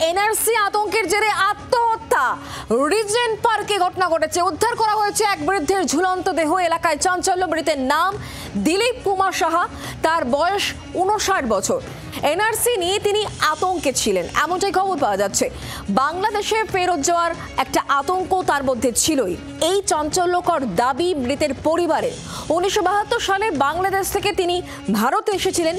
NRC আতঙ্কের জেরে আত্মহত্যা, রিজেন্ট পার্কে ঘটনা ঘটেছে। উদ্ধার করা হয়েছে এক বৃদ্ধের ঝুলন্ত দেহ। এলাকায় চাঞ্চল্য। মৃতের নাম দিলীপ কুমার সাহা, তার বয়স 59 বছর। এনআরসি নিয়ে তিনি আতঙ্কে ছিলেন, এমনটাই খবর পাওয়া যাচ্ছে। বাংলাদেশে ফেরত যাওয়ার একটা আতঙ্ক তার মধ্যে ছিলই। এই চাঞ্চল্যকর দাবি মৃতের পরিবারের। 1972 সালে বাংলাদেশ থেকে তিনি ভারতে এসেছিলেন।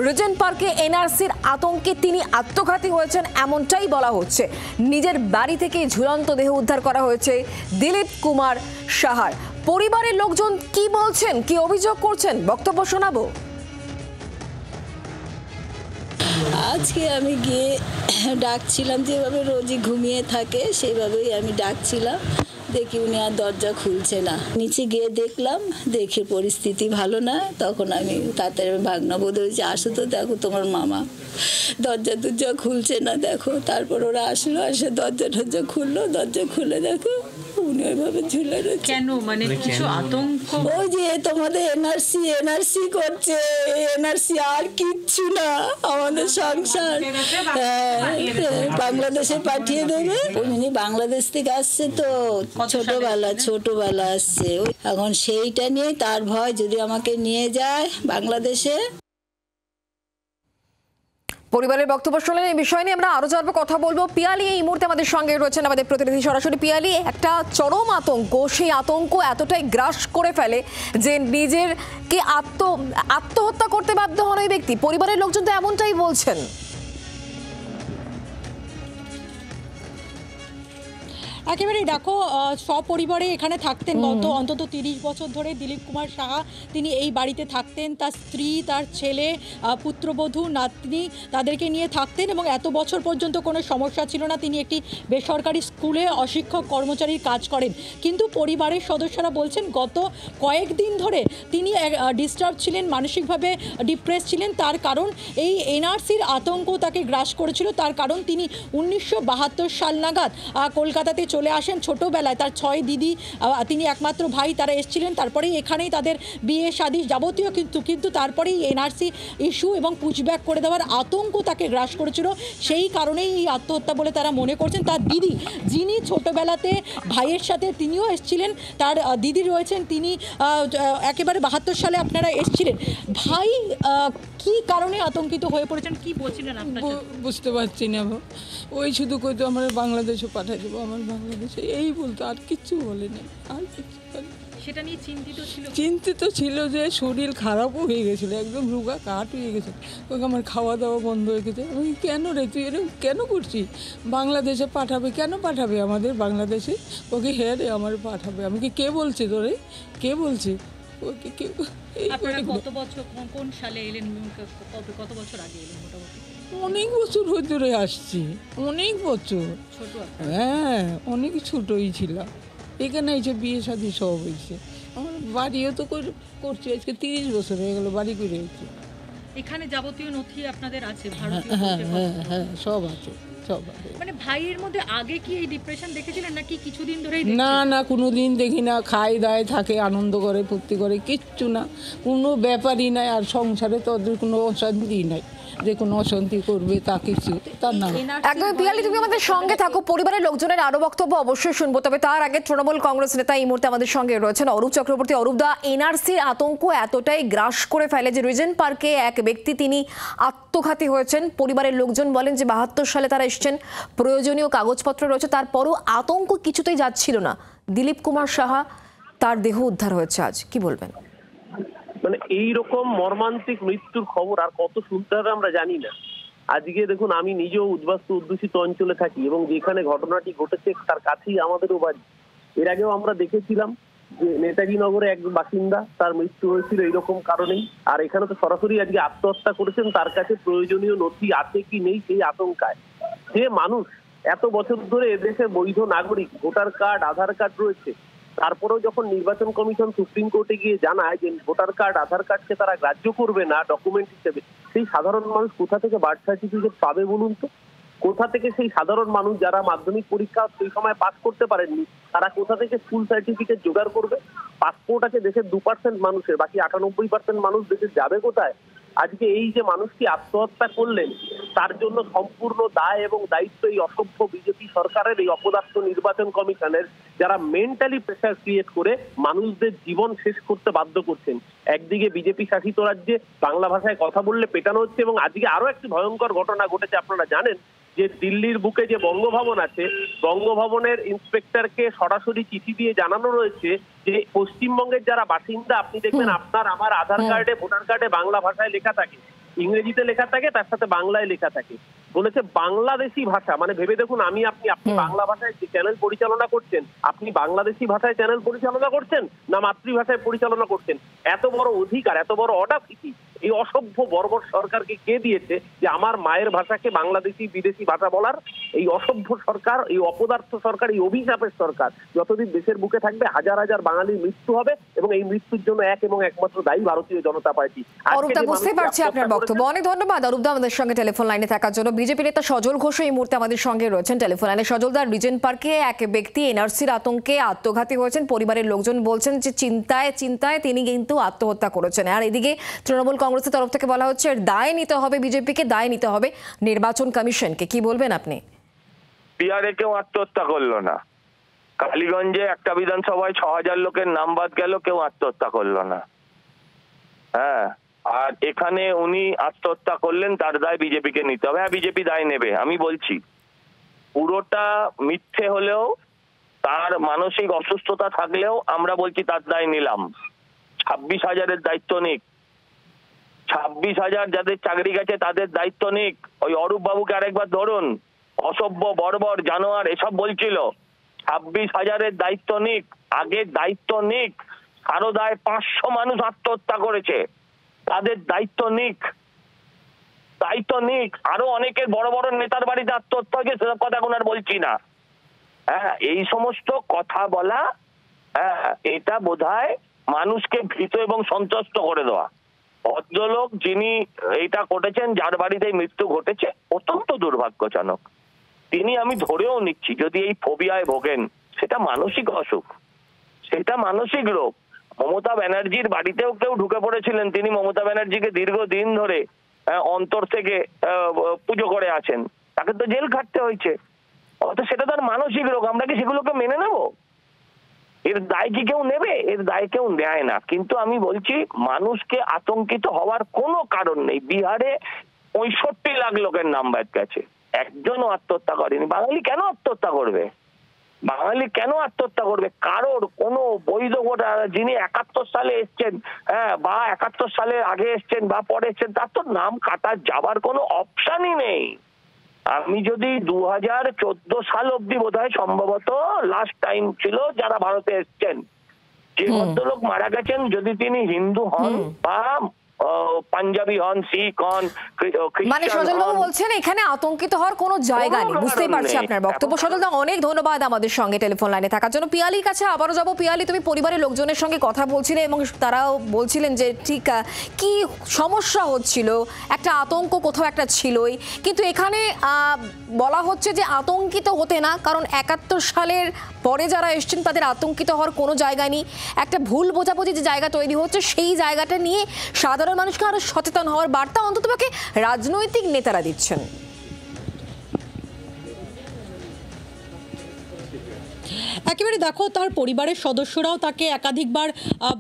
রিজেন্ট পার্কে এনআরসির আতঙ্কে তিনি আত্মঘাতী হয়েছেন, এমনটাই বলা হচ্ছে। নিজের বাড়ি থেকে ঝুলন্ত দেহ উদ্ধার করা হয়েছে দিলীপ কুমার সাহার। পরিবারের লোকজন কি বলছেন, কি অভিযোগ করছেন, বক্তব্য শোনাবো। আজকে আমি গিয়ে ডাকছিলাম, যেভাবে রোজই ঘুমিয়ে থাকে সেইভাবেই আমি ডাকছিলাম। দেখি উনি আর দরজা খুলছে না। নিচে গিয়ে দেখলাম, দেখে পরিস্থিতি ভালো না। তখন আমি তাড়াতাড়ি ভাগনাবোধ হয়েছে, আসো তো দেখো তোমার মামা দরজা খুলছে না, দেখো। তারপর ওরা আসলো, আসে দরজা খুললো। দরজা খুলে দেখো উনি ওইভাবে ঝুলে রয়েছে। কেন, মানে কিছু আতঙ্ক? ওই যে তোমাদের এনআরসি করছে, এনআরসি আর কিচ্ছু না, আমাদের সংসার বাংলাদেশে পাঠিয়ে দেবে। উনি বাংলাদেশ থেকে আসছে তো, ছোটবেলা আসছে। এখন সেইটা নিয়ে তার ভয়, যদি আমাকে নিয়ে যায় বাংলাদেশে। পরিবারের বক্তব্য শুনলেন। এই বিষয় নিয়ে আমরা আরো জানবো, কথা বলবো। পিয়ালি এই মুহূর্তে আমাদের সঙ্গে রয়েছেন, আমাদের প্রতিনিধি সরাসরি। পিয়ালি, একটা চরম আতঙ্ক, সেই আতঙ্ক এতটাই গ্রাস করে ফেলে যে নিজেরকে আত্মহত্যা করতে বাধ্য হন ওই ব্যক্তি। পরিবারের লোকজন তো এমনটাই বলছেন। একেবারেই দেখো, সপরিবারে এখানে থাকতেন গত অন্তত 30 বছর ধরে দিলীপ কুমার সাহা। তিনি এই বাড়িতে থাকতেন, তার স্ত্রী, তার ছেলে, পুত্রবধূ, নাতনি, তাদেরকে নিয়ে থাকতেন এবং এত বছর পর্যন্ত কোনো সমস্যা ছিল না। তিনি একটি বেসরকারি স্কুলে অশিক্ষক কর্মচারীর কাজ করেন। কিন্তু পরিবারের সদস্যরা বলছেন গত কয়েকদিন ধরে তিনি ডিস্টার্ব ছিলেন, মানসিকভাবে ডিপ্রেস ছিলেন। তার কারণ এই এনআরসির আতঙ্ক তাকে গ্রাস করেছিল। তার কারণ তিনি 1972 সাল নাগাদ কলকাতাতে চলে আসেন। ছোটোবেলায় তার 6 দিদি, তিনি একমাত্র ভাই, তারা এসেছিলেন। তারপরেই এখানেই তাদের বিয়ে শাদী যাবতীয়, কিন্তু তারপরেই এনআরসি ইস্যু এবং পুশব্যাক করে দেওয়ার আতঙ্ক তাকে গ্রাস করেছিল। সেই কারণেই এই আত্মহত্যা বলে তারা মনে করছেন। তার দিদি, যিনি ছোটোবেলাতে ভাইয়ের সাথে তিনিও এসেছিলেন, তার দিদি রয়েছেন, তিনি একেবারে 72 সালে আপনারা এসেছিলেন। ভাই কি কারণে আতঙ্কিত হয়ে পড়েছেন, কি বলছিলেন আপনার? বুঝতে পারছি না। ওই শুধু কইতো আমার বাংলাদেশে পাঠিয়ে দেবো, আমার বাংলাদেশে, এই বলতো, আর কিচ্ছু বলেনি। আর কিছু সেটা নিয়ে চিন্তিত ছিল যে শরীর খারাপও হয়ে গেছিলো, একদম রোগা কাঠ হয়ে গেছে। ওকে আমার খাওয়া দাওয়া বন্ধ হয়ে গেছে। আমি কেন রে, তুই এরকম কেন করছিস? বাংলাদেশে পাঠাবে, কেন পাঠাবে আমাদের বাংলাদেশে? ওকে হ্যাঁ রে আমার পাঠাবে। আমাকে কে বলছে তোরে, কে বলছে ওকে? কেউ। কত বছর, কোন সালে এলেন, কত বছর আগে এলেন? মোটামুটি অনেক বছর ধরে আসছি, অনেক বছর। ছোট? হ্যাঁ, অনেক ছোটই ছিলাম। এখানে এসে বিয়ে শাদী সব হয়েছে। আমার বাড়িও তো করছি, আজকে 30 বছর হয়ে গেল বাড়ি করে হয়েছে। এখানে যাবতীয় নথি আপনাদের আছে? হ্যাঁ, সব আছে, সব আছে। মানে ভাইয়ের মধ্যে আগে কি এই ডিপ্রেশন দেখেছিলেন নাকি কিছুদিন ধরেই? না, কোনোদিন দেখি না। খায় দায় থাকে, আনন্দ করে, ফুর্তি করে, কিচ্ছু না, কোনো ব্যাপারই নাই। আর সংসারে তো ওদের কোনো অশান্তি নাই যে কোনো অশান্তি করবে তা কিছু, তার না। একদম। পিয়ালি, তুমি আমাদের সঙ্গে থাকো, পরিবারের লোকজনের আরো বক্তব্য অবশ্যই শুনবো। তবে তার আগে তৃণমূল কংগ্রেস নেতা এই মুহূর্তে আমাদের সঙ্গে রয়েছেন অরূপ চক্রবর্তী। অরূপদা, এনআরসির আতঙ্ক এতটাই গ্রাস করে ফেলে যে রিজেন্ট পার্কে এক ব্যক্তি তিনি আত্মঘাতী হয়েছেন। পরিবারের লোকজন বলেন যে 72 সালে তারা এসেছেন, প্রয়োজনীয় কাগজপত্র রয়েছে, তারপরও আতঙ্ক কিছুতেই যাচ্ছিল না। দিলীপ কুমার সাহা, তার দেহ উদ্ধার হয়েছে আজ, কি বলবেন? মানে এইরকম মর্মান্তিক মৃত্যুর খবর আর কত শুনতে হবে আমরা জানি না। আজকে দেখুন, আমি নিজেও উদ্বাস্তু অধ্যুষিত অঞ্চলে থাকি এবং যেখানে ঘটনাটি ঘটেছে তার কাছেই আমাদেরও বাড়ি। এর আগেও আমরা দেখেছিলাম যে নেতাজি নগরে এক বাসিন্দা, তার মৃত্যু হয়েছিল এইরকম কারণেই। আর এখানে তো সরাসরি আজকে আত্মহত্যা করেছেন, তার কাছে প্রয়োজনীয় নথি আছে কি নেই সেই আশঙ্কায়। যে মানুষ এত বছর ধরে এদেশের বৈধ নাগরিক, ভোটার কার্ড, আধার কার্ড রয়েছে, তারপরেও যখন নির্বাচন কমিশন সুপ্রিম কোর্টে গিয়ে জানায় যে ভোটার কার্ড, আধার কার্ডকে তারা গ্রাহ্য করবে না ডকুমেন্ট হিসেবে, সেই সাধারণ মানুষ কোথা থেকে বার্থ সার্টিফিকেট পাবে বলুন তো? কোথা থেকে সেই সাধারণ মানুষ যারা মাধ্যমিক পরীক্ষা সেই সময় পাস করতে পারেননি, তারা কোথা থেকে স্কুল সার্টিফিকেট জোগাড় করবে? পাসপোর্ট আছে দেশের 2% মানুষের, বাকি 98% মানুষ দেশে যাবে কোথায়? আজকে এই যে মানুষটি আত্মহত্যা করলেন তার জন্য সম্পূর্ণ দায় এবং দায়িত্ব এই অসভ্য বিজেপি সরকারের, এই অপদার্থ নির্বাচন কমিশনের, যারা মেন্টালি প্রেসার ক্রিয়েট করে মানুষদের জীবন শেষ করতে বাধ্য করছেন। একদিকে বিজেপি শাসিত রাজ্যে বাংলা ভাষায় কথা বললে পেটানো হচ্ছে, এবং আজকে আরো একটি ভয়ঙ্কর ঘটনা ঘটেছে। আপনারা জানেন যে দিল্লির বুকে যে বঙ্গভবন আছে, বঙ্গভবনের ইন্সপেক্টরকে সরাসরি চিঠি দিয়ে জানানো রয়েছে যে পশ্চিমবঙ্গের যারা বাসিন্দা, আপনি দেখবেন আপনার আমার আধার কার্ডে, ভোটার কার্ডে বাংলা ভাষায় লেখা থাকে, ইংরেজিতে লেখা থাকে, তার সাথে বাংলায় লেখা থাকে। বলেছে বাংলাদেশি ভাষা, মানে ভেবে দেখুন আপনি বাংলা ভাষায় চ্যানেল পরিচালনা করছেন, আপনি বাংলাদেশি ভাষায় চ্যানেল পরিচালনা করছেন না মাতৃভাষায় পরিচালনা করছেন? এত বড় অধিকার, এত বড় অডাসিটি এই অসভ্য বর্বর সরকারকে কে দিয়েছে যে আমার মায়ের ভাষাকে বাংলাদেশি বিদেশি ভাষা বলার? এই অসভ্য সরকার, এই অপদার্থ সরকার, এই অভিশাপের সরকার যতদিন দেশের বুকে থাকবে হাজার হাজার বাঙালির মৃত্যু হবে, এবং এই মৃত্যুর জন্য এক এবং একমাত্র দায়ী ভারতীয় জনতা পার্টি। অরূপদা, বুঝতে পারছি আপনার বক্তব্য। অনেক ধন্যবাদ অরূপদা আমাদের সঙ্গে টেলিফোন লাইনে থাকার জন্য। বিজেপি নেতা সজল ঘোষ এই মুহূর্তে আমাদের সঙ্গে রয়েছেন টেলিফোন লাইনে। সজলদা, রিজেন্ট পার্কে এক ব্যক্তি এনআরসির আতঙ্কে আত্মঘাতী হয়েছেন। পরিবারের লোকজন বলছেন যে চিন্তায় তিনি কিন্তু আত্মহত্যা করেছেন। আর এদিকে তৃণমূল কংগ্রেসের তরফ থেকে বলা হচ্ছে দায় নিতে হবে বিজেপিকে, দায় নিতে হবে নির্বাচন কমিশনকে। কি বলবেন আপনি? বিহারে কেউ আত্মহত্যা করলো না, কালীগঞ্জে একটা বিধানসভায় 6000 লোকের নাম বাদ গেল, কেউ আত্মহত্যা করলো না। হ্যাঁ, আর এখানে উনি আত্মহত্যা করলেন, তার দায় বিজেপিকে নিতে হবে। হ্যাঁ, বিজেপি দায় নেবে। আমি বলছি পুরোটা মিথ্যে হলেও, তার মানসিক অসুস্থতা থাকলেও আমরা বলছি তার দায় নিলাম। 26,000-এর দায়িত্ব নিক, 26,000 যাদের চাকরি গেছে তাদের দায়িত্ব নিক। ওই অরূপ বাবুকে আরেকবার ধরুন, অসভ্য বর্বর জানোয়ার এসব বলছিল। 26,000-এর দায়িত্ব নিক, আগে দায়িত্ব নিক। সারদায় 500 মানুষ আত্মহত্যা করেছে, তাদের দায়িত্ব নিক, দায়িত্ব নিক। আরো অনেকের বড় বড় নেতার বাড়িতে আত্মহত্যা হয়েছে, সেসব কথা এখন আর বলছি না। হ্যাঁ, এই সমস্ত কথা বলা, হ্যাঁ, এটা বোধহয় মানুষকে ভীত এবং সন্ত্রস্ত করে দেওয়া। ভদ্রলোক যিনি এটা করেছেন, যার বাড়িতে মৃত্যু ঘটেছে, অত্যন্ত দুর্ভাগ্যজনক। তিনি, আমি ধরেও নিচ্ছি, যদি এই ফোবিয়ায় ভোগেন, সেটা মানসিক অসুখ, সেটা মানসিক রোগ। মমতা ব্যানার্জির বাড়িতেও কেউ ঢুকে পড়েছিলেন, তিনি মমতা ব্যানার্জিকে দীর্ঘদিন ধরে অন্তর থেকে পুজো করে আছেন, তাকে তো জেল খাটতে হয়েছে। অর্থাৎ সেটা তার মানসিক রোগ। আমরা কি সেগুলোকে মেনে নেব? এর দায় কি কেউ নেবে? এর দায় কেউ নেয় না। কিন্তু আমি বলছি, মানুষকে আতঙ্কিত হওয়ার কোনো কারণ নেই। বিহারে 65 লাখ লোকের নাম বাদ গেছে, একজনও আত্মহত্যা করেনি। বাঙালি কেন আত্মহত্যা করবে? বাঙালি কেন আত্মহত্যা করবে? কারোর কোনো বৈধ ভোটার যিনি 71 সালে এসছেন, হ্যাঁ, বা 71 সালের আগে এসছেন বা পরে এসছেন, তার তো নাম কাটা যাবার কোনো অপশানই নেই। আমি যদি 2014 সাল অব্দি বোধহয় সম্ভবত লাস্ট টাইম ছিল যারা ভারতে এসছেন, যে ভদ্রলোক মারা গেছেন, যদি তিনি হিন্দু হন বা পাঞ্জাবি হন, শিখ হন, মানে সজলবাবু বলছেন এখানে আতঙ্কিত হওয়ার কোনো জায়গা নেই। বুঝতে পারছি আপনার বক্তব্য। সজলদা, অনেক ধন্যবাদ আমাদের সঙ্গে টেলিফোন লাইনে থাকার জন্য। পিয়ালির কাছে আবারও যাবো। পিয়ালি, তুমি পরিবারের লোকজনের সঙ্গে কথা বলছিলে এবং তারাও বলছিলেন যে ঠিক কি সমস্যা হচ্ছিল, একটা আতঙ্ক কোথাও একটা ছিলই, কিন্তু এখানে বলা হচ্ছে যে আতঙ্কিত হতে না, কারণ 71 সালের পরে যারা এসছেন তাদের আতঙ্কিত হওয়ার কোনো জায়গা নেই। একটা ভুল বোঝাবুঝি যে জায়গা তৈরি হচ্ছে, সেই জায়গাটা নিয়ে সাধারণ মানুষকে আরো সচেতন হওয়ার বার্তা অন্ততপক্ষে রাজনৈতিক নেতারা দিচ্ছেন। একেবারে দেখো, তার পরিবারের সদস্যরাও তাকে একাধিকবার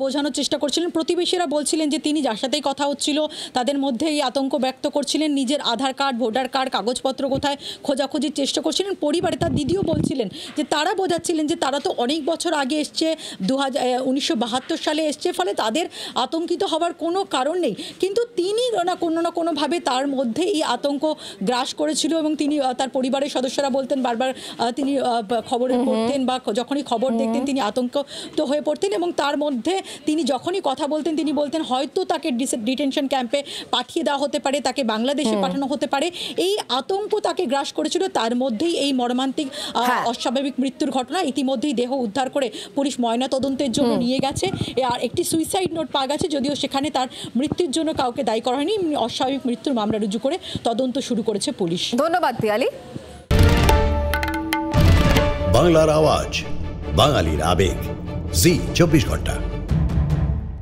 বোঝানোর চেষ্টা করছিলেন। প্রতিবেশীরা বলছিলেন যে তিনি যার সাথেই কথা হচ্ছিল তাদের মধ্যে এই আতঙ্ক ব্যক্ত করছিলেন, নিজের আধার কার্ড, ভোটার কার্ড, কাগজপত্র কোথায় খোঁজাখুঁজির চেষ্টা করছিলেন। পরিবারে তার দিদিও বলছিলেন যে তারা বোঝাচ্ছিলেন যে তারা তো অনেক বছর আগে এসছে, 1972 সালে এসছে, ফলে তাদের আতঙ্কিত হওয়ার কোনো কারণ নেই। কিন্তু তিনি কোনো না কোনোভাবে তার মধ্যে এই আতঙ্ক গ্রাস করেছিল, এবং তিনি, তার পরিবারের সদস্যরা বলতেন বারবার, তিনি খবরে পড়তেন বা যখনই খবর দেখতেন তিনি আতঙ্কিত হয়ে পড়তেন, এবং তার মধ্যে তিনি যখনই কথা বলতেন তিনি বলতেন হয়তো তাকে ডিটেনশন ক্যাম্পে পাঠিয়ে দেওয়া হতে পারে, তাকে বাংলাদেশে পাঠানো হতে পারে। এই আতঙ্ক তাকে গ্রাস করেছিল। তার মধ্যেই এই মর্মান্তিক অস্বাভাবিক মৃত্যুর ঘটনা। ইতিমধ্যেই দেহ উদ্ধার করে পুলিশ ময়না তদন্তের জন্য নিয়ে গেছে, আর একটি সুইসাইড নোট পাওয়া গেছে, যদিও সেখানে তার মৃত্যুর জন্য কাউকে দায়ী করা হয়নি। অস্বাভাবিক মৃত্যুর মামলা রুজু করে তদন্ত শুরু করেছে পুলিশ। ধন্যবাদ পিয়ালি। বাংলার আওয়াজ, বাঙালির আবেগ, জি 24 ঘন্টা।